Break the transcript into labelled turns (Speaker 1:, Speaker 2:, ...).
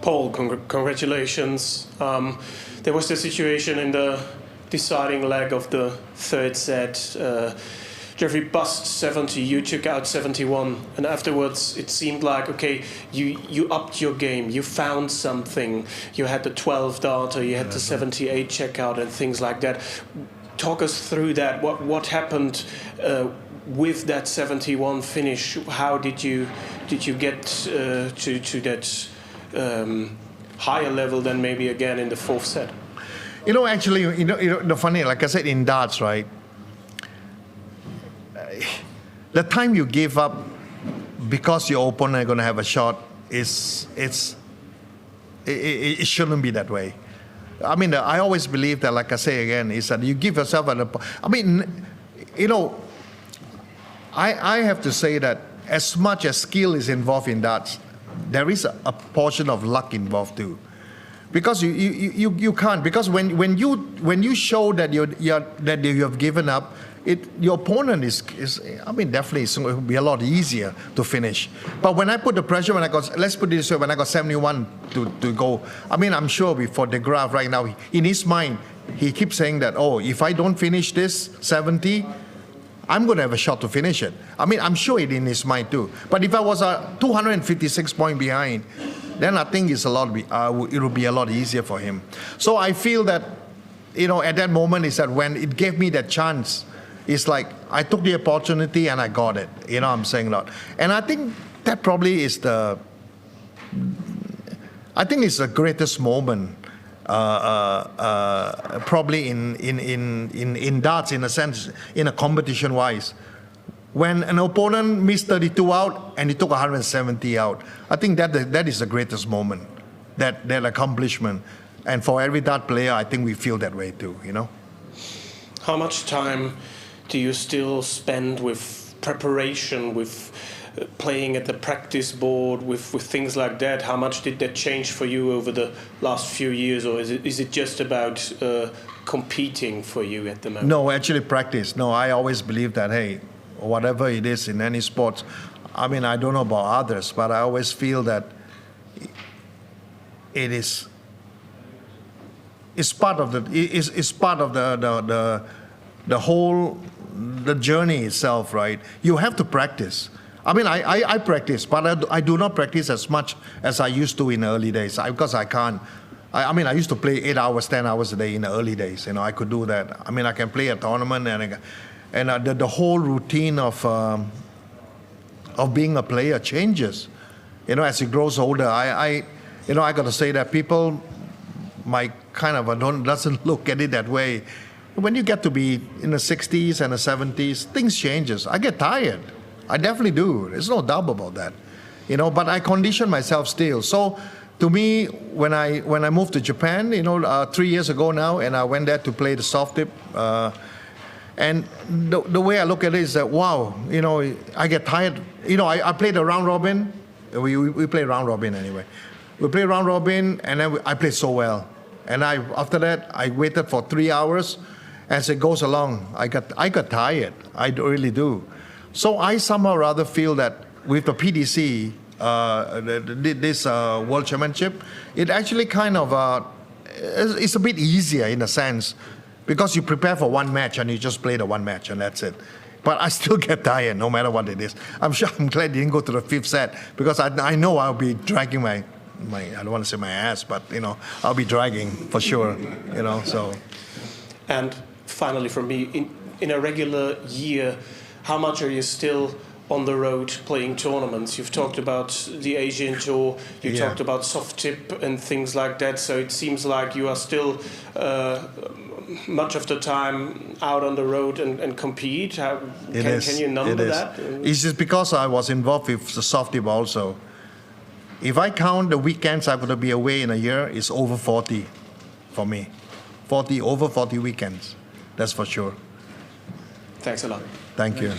Speaker 1: Paul, congratulations. There was the situation in the deciding leg of the third set. Jeffrey bussed 70, you took out 71, and afterwards it seemed like, okay, you upped your game, you found something, you had the 12 darter, you had the 78 checkout and things like that. Talk us through that. What happened with that 71 finish? How did you get to that higher level than maybe again in the fourth set?
Speaker 2: Actually, the funny, like I said, in darts, right? The time you give up because your opponent is going to have a shot it shouldn't be that way. I mean, I always believe that, like I say again, is that you give yourself I have to say that as much as skill is involved in darts, there is a portion of luck involved too. Because you can't, because when you show that you have given up, your opponent is definitely it's going to be a lot easier to finish. But when I put the pressure, let's put it this way, when I got 71 to go, I'm sure before the Graaf right now, in his mind, he keeps saying that, if I don't finish this 70, I'm going to have a shot to finish it. I'm sure it in his mind too. But if I was 256 points behind, then I think it will be a lot easier for him. So I feel that, at that moment is that when it gave me that chance, it's like I took the opportunity and I got it. I'm saying that. And I think that probably is the greatest moment, probably in darts, in a sense, in a competition-wise. When an opponent missed 32 out and he took 170 out, I think that is the greatest moment, that accomplishment. And for every dart player, I think we feel that way too,
Speaker 1: How much time do you still spend with preparation, with playing at the practice board, with things like that? How much did that change for you over the last few years, or is it just about competing for you at the moment?
Speaker 2: No, actually practice. No, I always believe that, hey, whatever it is in any sport, I don't know about others, but I always feel that it's part of the whole journey itself, right? You have to practice. I practice, but I do not practice as much as I used to in the early days because I can't. I used to play 8 hours, 10 hours a day in the early days. I could do that. I can play a tournament and the whole routine of being a player changes. As he grows older, I got to say that people might doesn't look at it that way. When you get to be in the 60s and the 70s, things changes. I get tired. I definitely do. There's no doubt about that. But I condition myself still. So to me, when I moved to Japan, 3 years ago now, and I went there to play the soft tip, and the way I look at it is that, wow, I get tired. I played a round robin. We play round robin anyway. We play round robin, and then I played so well. And after that, I waited for 3 hours. As it goes along, I got tired. I really do. So I somehow rather feel that with the PDC, this World Championship, it actually it's a bit easier in a sense, because you prepare for one match and you just play the one match and that's it. But I still get tired no matter what it is. I'm glad I didn't go to the fifth set, because I know I'll be dragging my I don't want to say my ass, but I'll be dragging for sure. So.
Speaker 1: And finally, from me, in a regular year, how much are you still on the road playing tournaments? You've talked about the Asian tour, you talked about soft tip and things like that, so it seems like you are still much of the time out on the road and compete. Can you number that?
Speaker 2: It's just because I was involved with the soft tip also. If I count the weekends I'm going to be away in a year, it's over 40 for me. Over 40 weekends, that's for sure.
Speaker 1: Thanks a lot.
Speaker 2: Thank you.